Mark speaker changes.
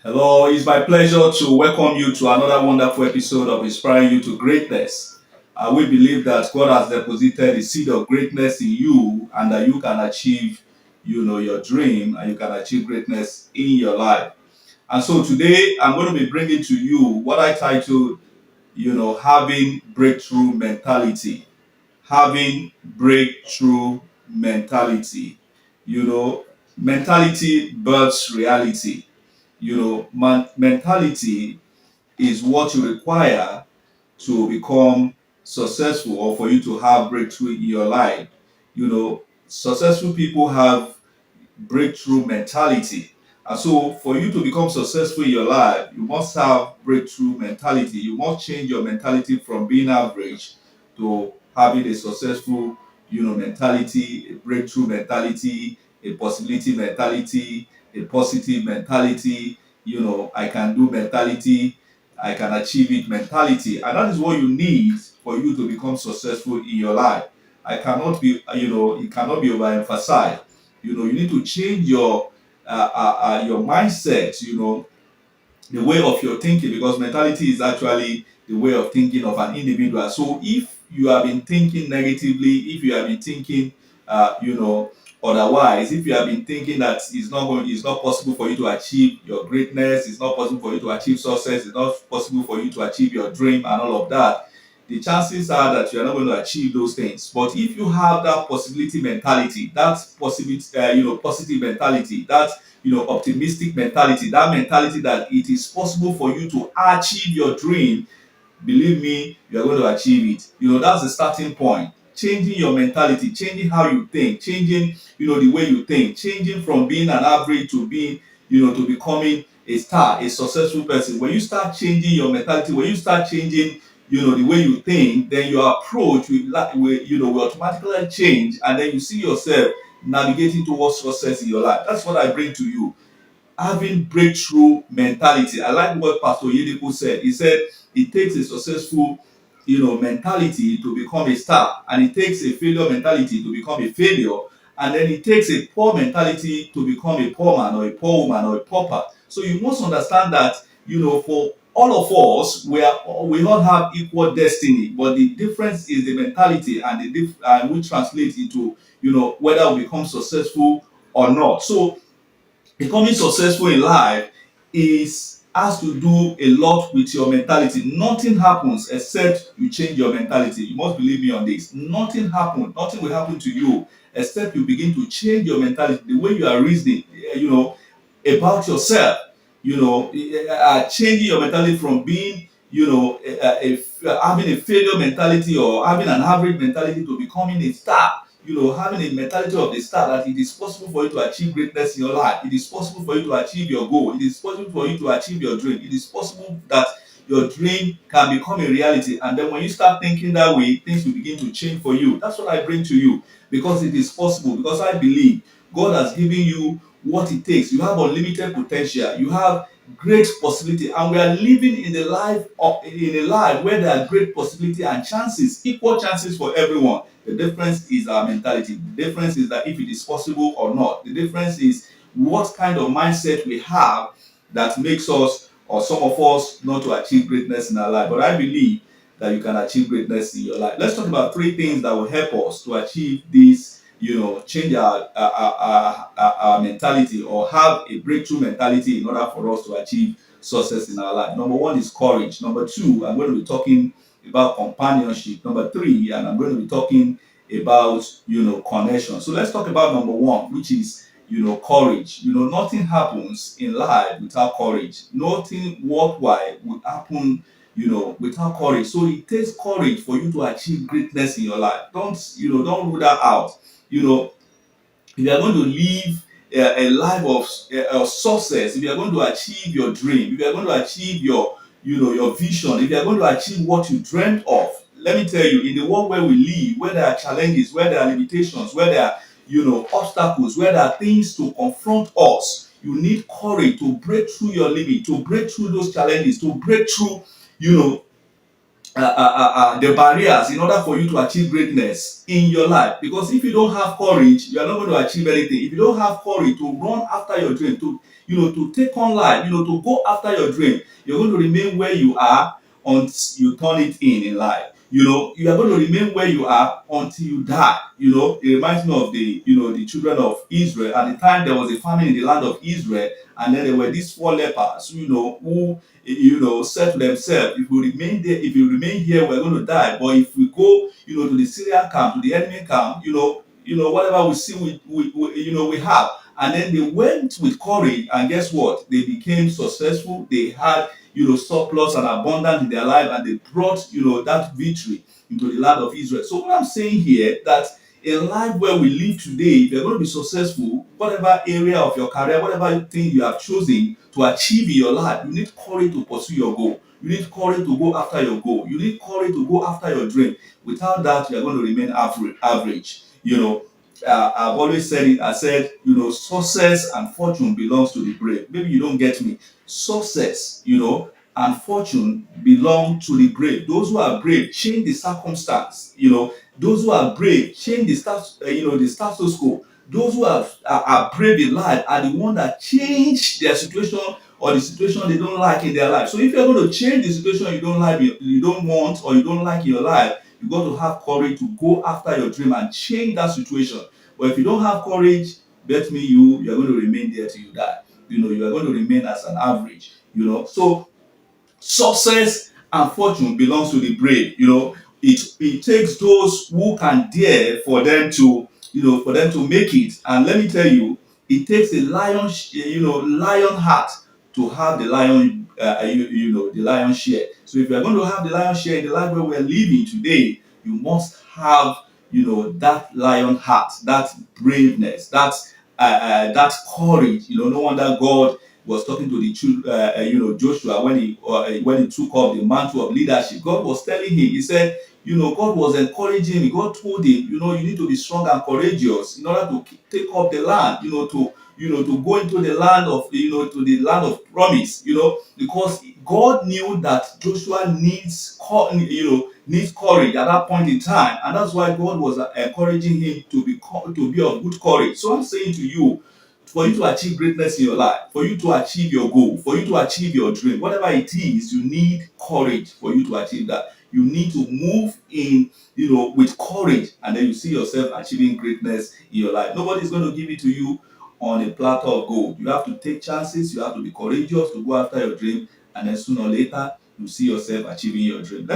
Speaker 1: Hello, it's my pleasure to welcome you to another wonderful episode of Inspiring You to Greatness. We believe that God has deposited the seed of greatness in you and that you can achieve, your dream and you can achieve greatness in your life. And so today I'm going to be bringing to you what I titled, having breakthrough mentality. Having breakthrough mentality. You know, mentality births reality. Mentality is what you require to become successful or for you to have breakthrough in your life. Successful people have breakthrough mentality. And so, for you to become successful in your life, you must have breakthrough mentality. You must change your mentality from being average to having a successful, mentality, a breakthrough mentality, a possibility mentality, a positive mentality. I can do mentality, I can achieve it mentality, and that is what you need for you to become successful in your life. It cannot be overemphasized. You need to change your mindset, the way of your thinking, because mentality is actually the way of thinking of an individual. So if you have been thinking negatively, if you have been thinking otherwise, if you have been thinking that it's not possible for you to achieve your greatness, it's not possible for you to achieve success, it's not possible for you to achieve your dream and all of that, the chances are that you are not going to achieve those things. But if you have that possibility mentality, that possibility, positive mentality, that optimistic mentality, that mentality that it is possible for you to achieve your dream, believe me, you are going to achieve it. That's the starting point. Changing your mentality, changing how you think, changing the way you think, changing from being an average to being to becoming a star, a successful person. When you start changing your mentality, when you start changing the way you think, then your approach will automatically change, and then you see yourself navigating towards success in your life. That's what I bring to you, having breakthrough mentality. I like what Pastor Oyedepo said. He said it takes a successful, mentality to become a star, and it takes a failure mentality to become a failure, and then it takes a poor mentality to become a poor man or a poor woman or a pauper. So you must understand that, for all of us, we all have equal destiny, but the difference is the mentality, and and we translate into, whether we become successful or not. So becoming successful in life is has to do a lot with your mentality. Nothing happens except you change your mentality. You must believe me on this. Nothing will happen to you except you begin to change your mentality, the way you are reasoning, about yourself. Changing your mentality from being, having a failure mentality or having an average mentality to becoming a star. Having a mentality of the star, that it is possible for you to achieve greatness in your life. It is possible for you to achieve your goal. It is possible for you to achieve your dream. It is possible that your dream can become a reality. And then when you start thinking that way, things will begin to change for you. That's what I bring to you, because it is possible. Because I believe God has given you what it takes. You have unlimited potential. You have great possibility, and we are living in a life where there are great possibility and chances, equal chances for everyone. The difference is our mentality. The difference is that if it is possible or not. The difference is what kind of mindset we have that makes us, or some of us, not to achieve greatness in our life. But I believe that you can achieve greatness in your life. Let's talk about three things that will help us to achieve this, change our mentality, or have a breakthrough mentality in order for us to achieve success in our life. Number one is courage. Number two, I'm going to be talking about companionship. Number three, and I'm going to be talking about, connection. So let's talk about number one, which is, courage. Nothing happens in life without courage. Nothing worthwhile will happen, without courage. So it takes courage for you to achieve greatness in your life. Don't rule that out. You know, if you are going to live a life of success, if you are going to achieve your dream, if you are going to achieve your vision, if you are going to achieve what you dreamt of, let me tell you, in the world where we live, where there are challenges, where there are limitations, where there are obstacles, where there are things to confront us, you need courage to break through your limit, to break through those challenges, to break through, you know the barriers in order for you to achieve greatness in your life. Because if you don't have courage, you are not going to achieve anything. If you don't have courage to run after your dream, to to take on life, to go after your dream, you're going to remain where you are until you turn it in life. You are going to remain where you are until you die. It reminds me of the children of Israel. At the time, there was a famine in the land of Israel, and then there were these four lepers, who said to themselves, if we remain there, if we remain here, we're going to die. But if we go, to the Syrian camp, to the enemy camp, whatever we see, we have. And then they went with courage, and guess what? They became successful. They had, surplus and abundance in their life, and they brought, that victory into the land of Israel. So what I'm saying here, that in life where we live today, if you're going to be successful, whatever area of your career, whatever thing you have chosen to achieve in your life, you need courage to pursue your goal. You need courage to go after your goal. You need courage to go after your dream. Without that, you are going to remain average. I've always said it. I said, success and fortune belongs to the brave. Maybe you don't get me. Success, and fortune belong to the brave. Those who are brave change the circumstance. Those who are brave change the status quo. Those who are brave in life are the ones that change their situation, or the situation they don't like in their life. So if you're going to change the situation you don't like, you don't want, or you don't like in your life, you got to have courage to go after your dream and change that situation. But if you don't have courage, bet me you're going to remain there till you die. You are going to remain as an average. So success and fortune belongs to the brave. It takes those who can dare for them to make it. And let me tell you, it takes a lion heart to have the lion the lion share. So if you are going to have the lion share in the life where we're living today, you must have that lion heart, that braveness, that courage. No wonder God was talking to the Joshua when he took up the mantle of leadership. God was telling him, he said, God was encouraging him. God told him, you need to be strong and courageous in order to take up the land, to go into the land of, to the land of promise, because God knew that Joshua needs courage at that point in time, and that's why God was encouraging him to be of good courage. So I'm saying to you, for you to achieve greatness in your life, for you to achieve your goal, for you to achieve your dream, whatever it is, you need courage for you to achieve that. You need to move in, with courage, and then you see yourself achieving greatness in your life. Nobody is going to give it to you on a platter of gold. You have to take chances, you have to be courageous to go after your dream, and then sooner or later, you see yourself achieving your dream. Let's